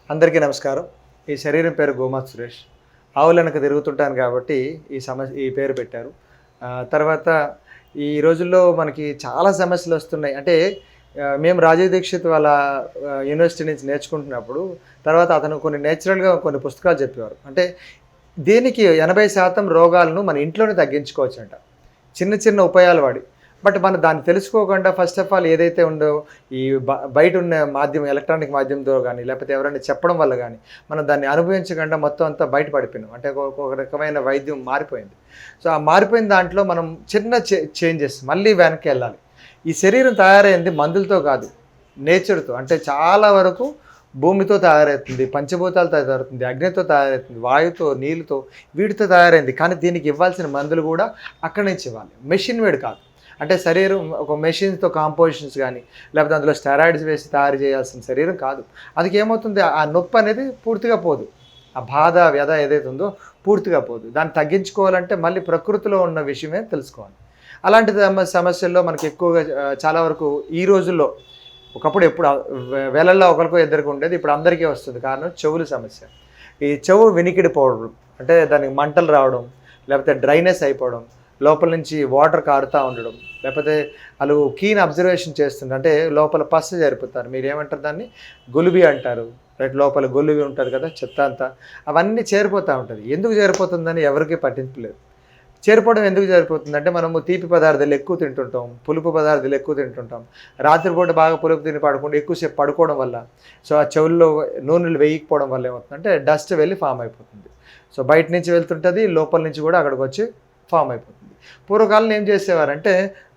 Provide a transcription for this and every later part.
అందరికీ నమస్కారం. ఈ శరీరం పేరు గోమాత్ సురేష్. ఆవులెనక తిరుగుతుంటాను కాబట్టి ఈ పేరు పెట్టారు. తర్వాత ఈ రోజుల్లో మనకి చాలా సమస్యలొస్తున్నాయి. అంటే మేము రాజీవ్ దీక్షిత్ వాళ్ళ యూనివర్సిటీ నుంచి నేర్చుకుంటున్నప్పుడు తర్వాత అతను కొన్ని నేచురల్‌గా కొన్ని పుస్తకాలు చెప్పేవారు. అంటే దీనికి 80% రోగాలను మన ఇంట్లోనే తగ్గించుకోవచ్చంట. చిన్న చిన్న ఉపాయాలు వాడి. బట్ మనం దాన్ని తెలుసుకోకుండా ఫస్ట్ ఆఫ్ ఆల్ ఏదైతే ఉందో ఈ బయటున్న మాధ్యమం ఎలక్ట్రానిక్ మాధ్యమంతో గానీ, లేకపోతే ఎవరైనా చెప్పడం వల్ల గానీ, మనం దాన్ని అనుభవించకుండా మొత్తం అంతా బయట పడిపోయినాం. అంటే ఒక రకమైన వైద్యం మారిపోయింది. సో, ఆ మారిపోయిన దాంట్లో మనం చిన్న చేంజెస్ మళ్ళీ వెనక్కెళ్ళాలి. ఈ శరీరం తయారైంది మందులతో కాదు, నేచర్‌తో. అంటే చాలా వరకు భూమితో తయారవుతుంది, పంచభూతాలతో తయారవుతుంది, అగ్నితో తయారవుతుంది, వాయువుతో, నీళ్ళతో వీటితో తయారైంది. కానీ దీనికి ఇవ్వాల్సిన మందులు గూడా అక్కడి నుంచి ఇవ్వాలి. మెషిన్ మేడ్ కాదు. అంటే శరీరం ఒక మెషిన్స్‌తో కాంపోజిషన్స్ గానీ, లేకపోతే అందులో స్టెరాయిడ్స్ వేసి తయారు చేయాల్సిన శరీరం కాదు. అదికేమవుతుంది, ఆ నొప్పి అనేది పూర్తిగా పోదు. ఆ బాధ, వ్యధ ఏదైతే ఉందో పూర్తిగా పోదు. దాన్ని తగ్గించుకోవాలంటే మళ్ళీ ప్రకృతిలో ఉన్న విషయమే తెలుసుకోవాలి. అలాంటి సమస్యల్లో మనకి ఎక్కువగా చాలా వరకు ఈ రోజుల్లో ఒకప్పుడు ఎప్పుడు వేలల్లో ఒకరికో ఇద్దరికో ఉండేది. ఇప్పుడు అందరికీ వస్తుంది. కారణం చెవుల సమస్య. ఈ చెవు వినికిడి పోవడం, అంటే దానికి మంటలు రావడం, లేకపోతే డ్రైనెస్ అయిపోవడం, లోపల నుంచి వాటర్ కారుతూ ఉండడం, లేకపోతే వాళ్ళు కీన్ అబ్జర్వేషన్ చేస్తుంటారు. అంటే లోపల పస్సు జరిపుతారు. మీరేమంటారు దాన్ని? గొలుబి అంటారు. రైట్, లోపల గొలుబి ఉంటుంది కదా, చెత్త అంతా అవన్నీ చేరిపోతూ ఉంటుంది. ఎందుకు చేరిపోతుందని ఎవరికీ పట్టింపులేదు. చేరిపోవడం ఎందుకు జరిగిపోతుందంటే, మనము తీపి పదార్థాలు ఎక్కువ తింటుంటాం, పులుపు పదార్థాలు ఎక్కువ తింటుంటాం. రాత్రిపూట బాగా పులుపు తిని పడకుండా ఎక్కువసేపు పడుకోవడం వల్ల, సో ఆ చెవుల్లో నూనెలు వేయకపోవడం వల్ల ఏమవుతుందంటే డస్ట్ వెళ్ళి ఫామ్ అయిపోతుంది. సో బయట నుంచి వెళ్తుంటుంది, లోపల నుంచి కూడా అక్కడికి వచ్చి ఫామ్ అయిపోతుంది. పూర్వకాలంలో ఏం చేసేవారంటే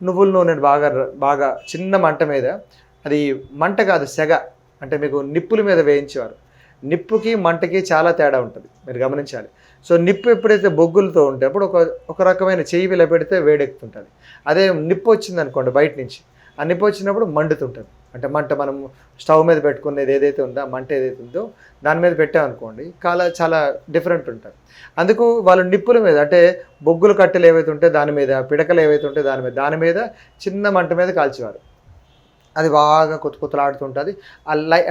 నువ్వుల నూనెను బాగా బాగా చిన్న మంట మీద, అది మంట కాదు సెగ, అంటే మీకు నిప్పుల మీద వేయించేవారు. నిప్పుకి మంటకి చాలా తేడా ఉంటుంది, మీరు గమనించాలి. సో నిప్పు ఎప్పుడైతే బొగ్గులతో ఉంటే అప్పుడు ఒక రకమైన చెయ్యి ఇలా పెడితే వేడెక్కుతుంటుంది. అదే నిప్పు వచ్చిందనుకోండి బయట నుంచి, ఆ నిప్పు వచ్చినప్పుడు మండుతుంటుంది. అంటే మంట మనం స్టవ్ మీద పెట్టుకునేది ఏదైతే ఉందో, ఆ మంట ఏదైతే ఉందో దాని మీద పెట్టామనుకోండి చాలా డిఫరెంట్ ఉంటుంది. అందుకు వాళ్ళు నిప్పుల మీద, అంటే బొగ్గుల కట్టెలు ఏవైతే ఉంటే దాని మీద, పిడకలు ఏవైతే ఉంటే దాని మీద చిన్న మంట మీద కాల్చేవారు. అది బాగా కుతకుతలాడుతుంటుంది.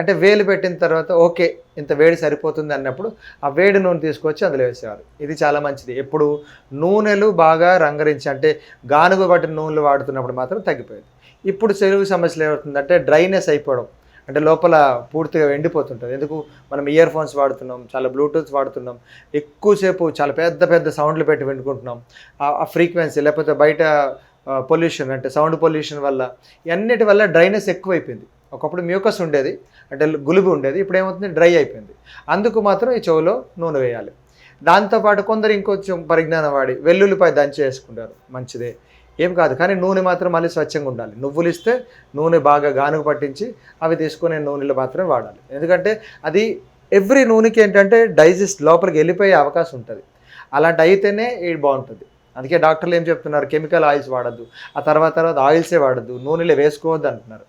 అంటే వేలు పెట్టిన తర్వాత ఓకే, ఇంత వేడి సరిపోతుంది అన్నప్పుడు ఆ వేడి నూనె తీసుకొచ్చి అందులో వేసేవారు. ఇది చాలా మంచిది. ఎప్పుడు నూనెలు బాగా రంగరించి, అంటే గానుగ పట్టిన నూనెలు వాడుతున్నప్పుడు మాత్రం తగ్గిపోయేది. ఇప్పుడు చెరువు సమస్యలు ఏమవుతుందంటే డ్రైనెస్ అయిపోవడం, అంటే లోపల పూర్తిగా ఎండిపోతుంటుంది. ఎందుకు, మనం ఇయర్ ఫోన్స్ వాడుతున్నాం, చాలా బ్లూటూత్ వాడుతున్నాం, ఎక్కువసేపు చాలా పెద్ద పెద్ద సౌండ్లు పెట్టి వినుకుంటున్నాం. ఆ ఫ్రీక్వెన్సీ లేకపోతే బయట పొల్యూషన్, అంటే సౌండ్ పొల్యూషన్ వల్ల, ఇవన్నిటి వల్ల డ్రైనెస్ ఎక్కువైపోయింది. ఒకప్పుడు మ్యూకస్ ఉండేది, అంటే గులుబి ఉండేది, ఇప్పుడు ఏమవుతుంది, డ్రై అయిపోయింది. అందుకు మాత్రం ఈ చెవులో నూనె వేయాలి. దాంతోపాటు కొందరు ఇంకొంచెం పరిజ్ఞానం వాడి వెల్లుల్లిపాయ దంచి వేసుకుంటారు, మంచిదే, ఏం కాదు. కానీ నూనె మాత్రం మళ్ళీ స్వచ్ఛంగా ఉండాలి. నువ్వులు ఇస్తే నూనె బాగా గానుగ పట్టించి అవి తీసుకునే నూనెలు మాత్రమే వాడాలి. ఎందుకంటే అది ఎవ్రీ నూనెకి ఏంటంటే డైజెస్ట్ లోపలికి వెళ్ళిపోయే అవకాశం ఉంటుంది. అలాంటి అయితేనే ఇది బాగుంటుంది. అందుకే డాక్టర్లు ఏం చెప్తున్నారు, కెమికల్ ఆయిల్స్ వాడద్దు, ఆ తర్వాత ఆయిల్సే వాడద్దు, నూనెలే వేసుకోవద్దు అంటున్నారు.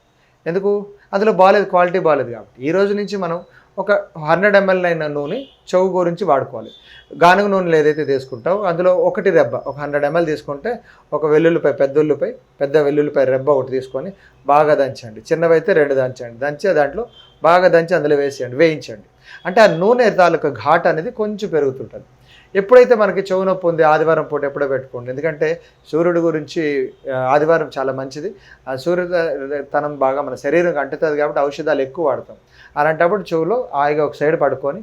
ఎందుకు, అందులో బాగాలేదు, క్వాలిటీ బాగాలేదు కాబట్టి. ఈ రోజు నుంచి మనం ఒక 100 ml అయిన నూనె చెవు గురించి వాడుకోవాలి. గానుగ నూనెలు ఏదైతే తీసుకుంటావో అందులో ఒకటి రెబ్బ, ఒక 100 ml తీసుకుంటే ఒక వెల్లుల్లిపాయ, పెద్ద వెల్లుల్లిపాయ రెబ్బ ఒకటి తీసుకొని బాగా దంచండి. చిన్నవైతే 2 దంచండి. దంచి దాంట్లో బాగా దంచి అందులో వేయించండి. అంటే ఆ నూనె తాలూకా ఘాట్ అనేది కొంచెం పెరుగుతుంటుంది. ఎప్పుడైతే మనకి చెవు నొప్పి ఉంది, ఆదివారం పూట ఎప్పుడో పెట్టుకోండి. ఎందుకంటే సూర్యుడి గురించి ఆదివారం చాలా మంచిది. ఆ సూర్యతనం బాగా మన శరీరం అంటుతుంది కాబట్టి ఔషధాలు ఎక్కువ వాడతాం. అలాంటప్పుడు చెవులో హాయిగా ఒక సైడ్ పడుకొని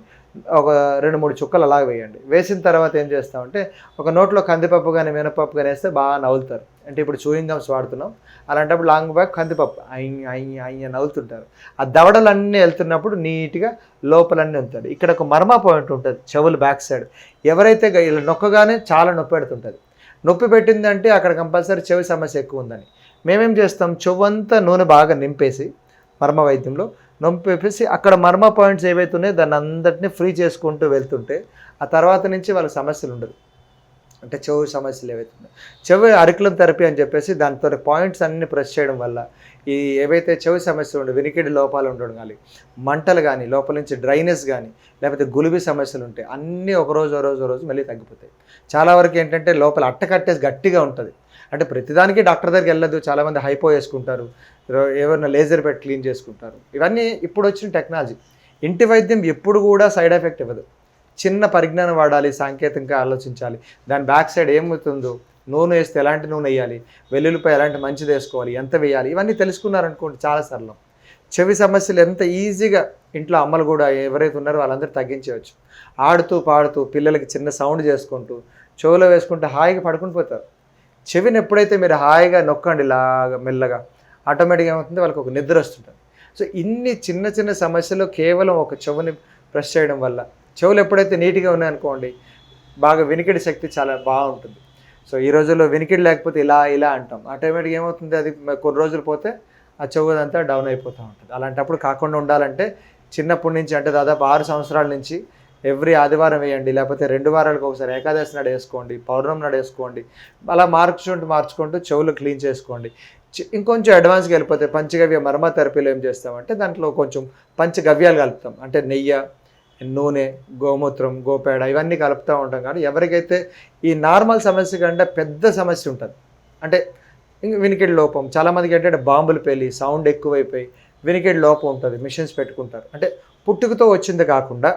ఒక 2-3 చుక్కలు అలాగ వేయండి. వేసిన తర్వాత ఏం చేస్తామంటే ఒక నోట్లో కందిపప్పు కానీ మినపప్పు కానీ వేస్తే బాగా నవ్వులుతారు. అంటే ఇప్పుడు చూయింగ్ గమ్స్ వాడుతున్నాం, అలాంటప్పుడు లాంగ్ బ్యాక్ కందిపప్పు అయ్యి నవ్వుతుంటారు. ఆ దవడలన్నీ వెళ్తున్నప్పుడు నీట్గా లోపలన్నీ వెళ్తాడు. ఇక్కడ ఒక మర్మ పాయింట్ ఉంటుంది చెవులు బ్యాక్ సైడ్. ఎవరైతే ఇలా నొక్కగానే చాలా నొప్పి పెడుతుంటుంది. నొప్పి పెట్టిందంటే అక్కడ కంపల్సరీ చెవి సమస్య ఎక్కువ ఉందని. మేమేం చేస్తాం, చెవంతా నూనె బాగా నింపేసి మర్మ వైద్యంలో నొంపేసి అక్కడ మర్మ పాయింట్స్ ఏవైతే ఉన్నాయో దాన్ని అందరినీ ఫ్రీ చేసుకుంటూ వెళ్తుంటే ఆ తర్వాత నుంచి వాళ్ళకి సమస్యలు ఉండదు. అంటే చెవు సమస్యలు ఏవైతే ఉన్నాయో, చెవి అరికులం థెరపీ అని చెప్పేసి దాంతో పాయింట్స్ అన్ని ప్రెస్ చేయడం వల్ల ఈ ఏవైతే చెవి సమస్యలు ఉండే, వినికిడి లోపాలు ఉండడం కానీ, మంటలు కానీ, లోపల నుంచి డ్రైనెస్ కానీ, లేకపోతే గులిబి సమస్యలు ఉంటాయి, అన్నీ ఒక రోజు మళ్ళీ తగ్గిపోతాయి. చాలా వరకు ఏంటంటే లోపల అట్టకట్టేసి గట్టిగా ఉంటుంది. అంటే ప్రతిదానికి డాక్టర్ దగ్గరికి వెళ్ళదు. చాలామంది హైపో వేసుకుంటారు, ఎవరైనా లేజర్ పెట్టి క్లీన్ చేసుకుంటారు. ఇవన్నీ ఇప్పుడు వచ్చిన టెక్నాలజీ. ఇంటి వైద్యం ఎప్పుడు కూడా సైడ్ ఎఫెక్ట్ ఇవ్వదు. చిన్న పరిజ్ఞానం వాడాలి, సాంకేతికంగా ఆలోచించాలి. దాని బ్యాక్ సైడ్ ఏమవుతుందో, నూనె వేస్తే ఎలాంటి నూనె వేయాలి, వెల్లుల్లిపాయ ఎలాంటి మంచిది వేసుకోవాలి, ఎంత వేయాలి, ఇవన్నీ తెలుసుకున్నారనుకోండి చాలా సరళం. చెవి సమస్యలు ఎంత ఈజీగా ఇంట్లో అమ్మలు కూడా ఎవరైతే ఉన్నారో వాళ్ళందరూ తగ్గించవచ్చు. ఆడుతూ పాడుతూ పిల్లలకి చిన్న సౌండ్ చేసుకుంటూ చెవిలో వేసుకుంటే హాయిగా పడుకుని పోతారు. చెవిని ఎప్పుడైతే మీరు హాయిగా నొక్కండి ఇలాగా మెల్లగా, ఆటోమేటిక్గా ఏమవుతుంది, వాళ్ళకి ఒక నిద్ర వస్తుంటుంది. సో ఇన్ని చిన్న చిన్న సమస్యలు కేవలం ఒక చెవుని ప్రెస్ చేయడం వల్ల, చెవులు ఎప్పుడైతే నీట్గా ఉన్నాయనుకోండి, బాగా వినికిడి శక్తి చాలా బాగుంటుంది. సో ఈ రోజుల్లో వినికిడి లేకపోతే ఇలా ఇలా అంటాం, ఆటోమేటిక్గా ఏమవుతుంది, అది కొన్ని రోజులు పోతే ఆ చెవుదంతా డౌన్ అయిపోతూ ఉంటుంది. అలాంటప్పుడు కాకుండా ఉండాలంటే చిన్నప్పటి నుంచి, అంటే దాదాపు 6 సంవత్సరాల నుంచి ఎవ్రీ ఆదివారం వేయండి, లేకపోతే 2 వారాలకు ఒకసారి ఏకాదశి నాడు వేసుకోండి, పౌర్ణమి నాడు వేసుకోండి. అలా మార్చుకుంటూ చెవులు క్లీన్ చేసుకోండి. ఇంకొంచెం అడ్వాన్స్గా వెళ్ళిపోతే పంచగవ్య మర్మ థెరపీలో ఏం చేస్తామంటే దాంట్లో కొంచెం పంచగవ్యాలు కలుపుతాం. అంటే నెయ్యి, నూనె, గోమూత్రం, గోపేడ ఇవన్నీ కలుపుతూ ఉంటాం. కానీ ఎవరికైతే ఈ నార్మల్ సమస్య కంటే పెద్ద సమస్య ఉంటుంది, అంటే వినికిడి లోపం, చాలామందికి ఏంటంటే బాంబులు పేలి సౌండ్ ఎక్కువైపోయి వినికిడి లోపం ఉంటుంది, మిషన్స్ పెట్టుకుంటారు. అంటే పుట్టుకతో వచ్చింది కాకుండా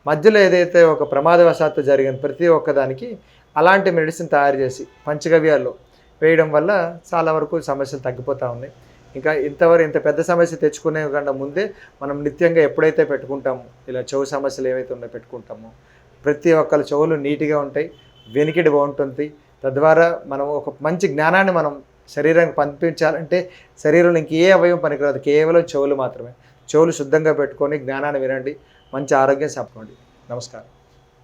మధ్యలో ఏదైతే ఒక ప్రమాదవశాత్తు జరిగిన ప్రతి ఒక్కదానికి అలాంటి మెడిసిన్ తయారు చేసి పంచగవ్యాల్లో వేయడం వల్ల చాలా వరకు సమస్యలు తగ్గిపోతూ ఉన్నాయి. ఇంకా ఇంత పెద్ద సమస్య తెచ్చుకునే కన్నా ముందే మనం నిత్యంగా ఎప్పుడైతే పెట్టుకుంటామో, ఇలా చెవు సమస్యలు ఏవైతే ఉన్నాయో పెట్టుకుంటామో, ప్రతి ఒక్కరి చెవులు నీట్గా ఉంటాయి, వెనికిడి బాగుంటుంది. తద్వారా మనం ఒక మంచి జ్ఞానాన్ని మనం శరీరానికి పంపించాలంటే శరీరంలో ఇంకే అవయవం పనికిరాదు, కేవలం చెవులు మాత్రమే. చెవులు శుద్ధంగా పెట్టుకొని జ్ఞానాన్ని వినండి, మంచి ఆరోగ్యం చెప్పండి. నమస్కారం.